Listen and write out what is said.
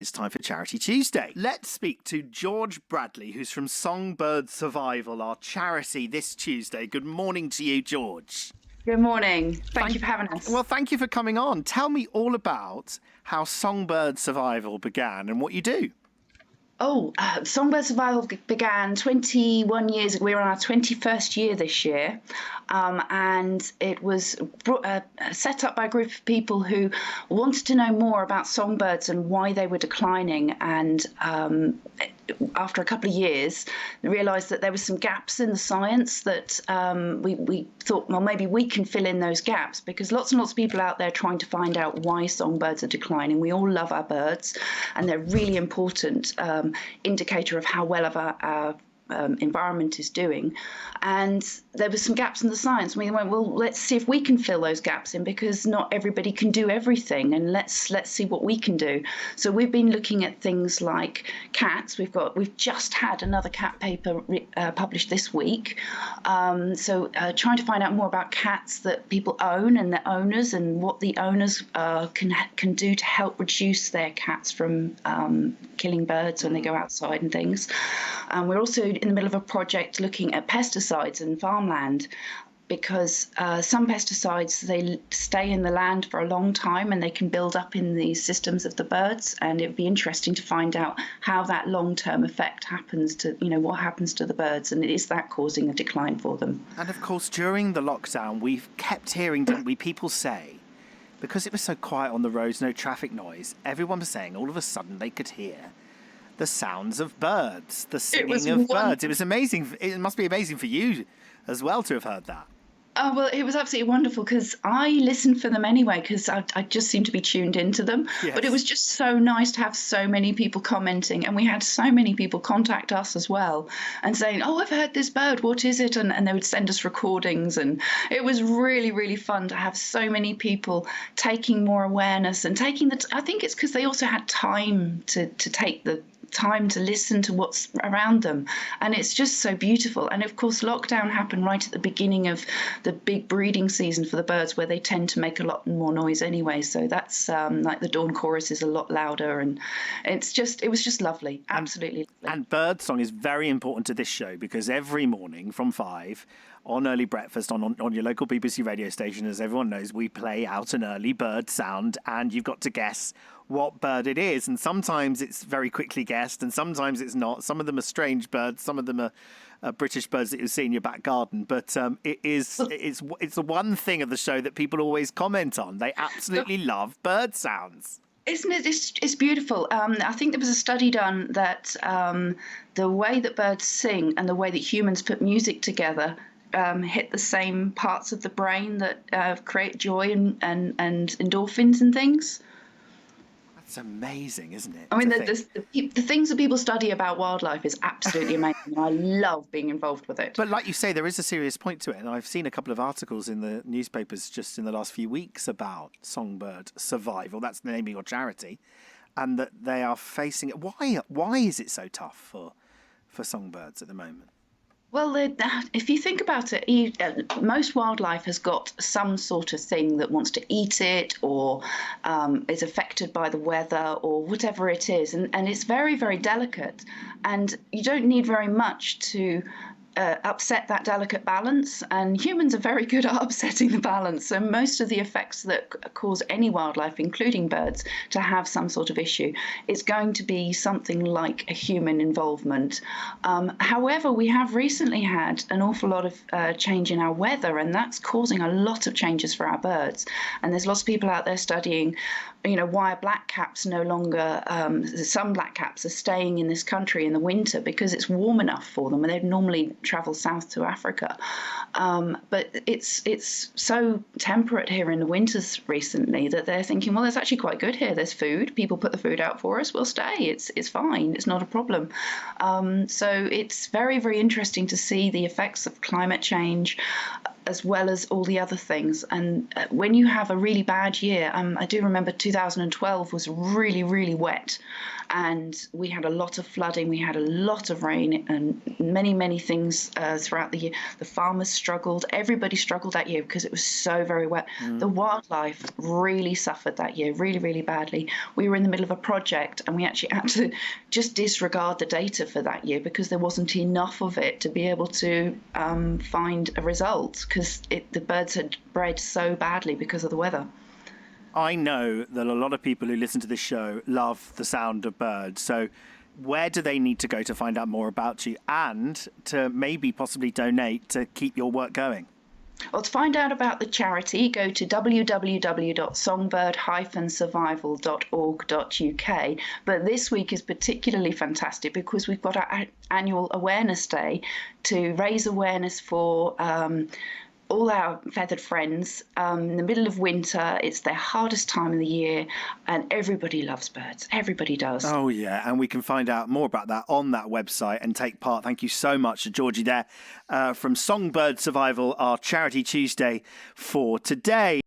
It's time for Charity Tuesday. Let's speak to George Bradley, who's from SongBird Survival, our charity this Tuesday. Good morning to you, George. Good morning. Thank you for having us. Well, thank you for coming on. Tell me all about how SongBird Survival began and what you do. SongBird Survival began 21 years ago. We're on our 21st year this year. And it was set up by a group of people who wanted to know more about songbirds and why they were declining. And after a couple of years, they realised that there were some gaps in the science that we thought, well, maybe we can fill in those gaps, because lots and lots of people out there trying to find out why songbirds are declining. We all love our birds, and they're really important indicator of how well of our environment is doing. And there were some gaps in the science. We went, well, let's see if we can fill those gaps in, because not everybody can do everything, and let's see what we can do. So we've been looking at things like cats. We've just had another cat paper published this week. Trying to find out more about cats that people own and their owners, and what the owners can do to help reduce their cats from killing birds when they go outside and things. We're also in the middle of a project looking at pesticides in farmland, because some pesticides, they stay in the land for a long time and they can build up in the systems of the birds, and it would be interesting to find out how that long-term effect happens to, what happens to the birds, and is that causing a decline for them. And of course, during the lockdown, we've kept hearing, didn't we, people say, because it was so quiet on the roads, no traffic noise, everyone was saying all of a sudden they could hear the sounds of birds, the singing of birds. It was amazing. It must be amazing for you as well to have heard that. Oh, well, it was absolutely wonderful, because I listened for them anyway, because I just seem to be tuned into them. Yes. But it was just so nice to have so many people commenting, and we had so many people contact us as well and saying, oh, I've heard this bird, what is it? And they would send us recordings, and it was really, really fun to have so many people taking more awareness and taking I think it's because they also had time to take the time to listen to what's around them, and it's just so beautiful. And of course, lockdown happened right at the beginning of the big breeding season for the birds, where they tend to make a lot more noise anyway, so that's like the dawn chorus is a lot louder, and it was just lovely, absolutely lovely. And bird song is very important to this show, because every morning from 5 on Early Breakfast on your local BBC radio station, as everyone knows, we play out an early bird sound, and you've got to guess what bird it is. And sometimes it's very quickly guessed, and sometimes it's not. Some of them are strange birds, some of them are British birds that you see in your back garden. But it's the one thing of the show that people always comment on. They absolutely love bird sounds. Isn't it? It's beautiful. I think there was a study done that the way that birds sing and the way that humans put music together hit the same parts of the brain that create joy and endorphins and things. It's amazing, isn't it? I mean, the things that people study about wildlife is absolutely amazing. I love being involved with it. But like you say, there is a serious point to it. And I've seen a couple of articles in the newspapers just in the last few weeks about SongBird Survival. That's the name of your charity. And that they are facing it. Why is it so tough for songbirds at the moment? Well, if you think about it, most wildlife has got some sort of thing that wants to eat it, or is affected by the weather, or whatever it is. And it's very, very delicate. And you don't need very much to upset that delicate balance, and humans are very good at upsetting the balance. So most of the effects that cause any wildlife, including birds, to have some sort of issue, it's going to be something like a human involvement. However, we have recently had an awful lot of change in our weather, and that's causing a lot of changes for our birds. And there's lots of people out there studying, why are blackcaps no longer, some blackcaps are staying in this country in the winter because it's warm enough for them, and they'd normally travel south to Africa. But it's so temperate here in the winters recently that they're thinking, well, it's actually quite good here. There's food. People put the food out for us. We'll stay. It's fine. It's not a problem. So it's very, very interesting to see the effects of climate change as well as all the other things. And when you have a really bad year, I do remember 2012 was really, really wet, and we had a lot of flooding, we had a lot of rain, and many, many things throughout the year. The farmers struggled, everybody struggled that year because it was so very wet. The wildlife really suffered that year, really, really badly. We were in the middle of a project, and we actually had to just disregard the data for that year because there wasn't enough of it to be able to find a result, because the birds had bred so badly because of the weather. I know that a lot of people who listen to this show love the sound of birds. So where do they need to go to find out more about you and to maybe possibly donate to keep your work going? Well, to find out about the charity, go to www.songbird-survival.org.uk. But this week is particularly fantastic because we've got our annual awareness day to raise awareness for all our feathered friends. In the middle of winter, it's their hardest time of the year, and everybody loves birds. Everybody does. Oh, yeah, and we can find out more about that on that website and take part. Thank you so much to Georgie there from SongBird Survival, our Charity Tuesday for today.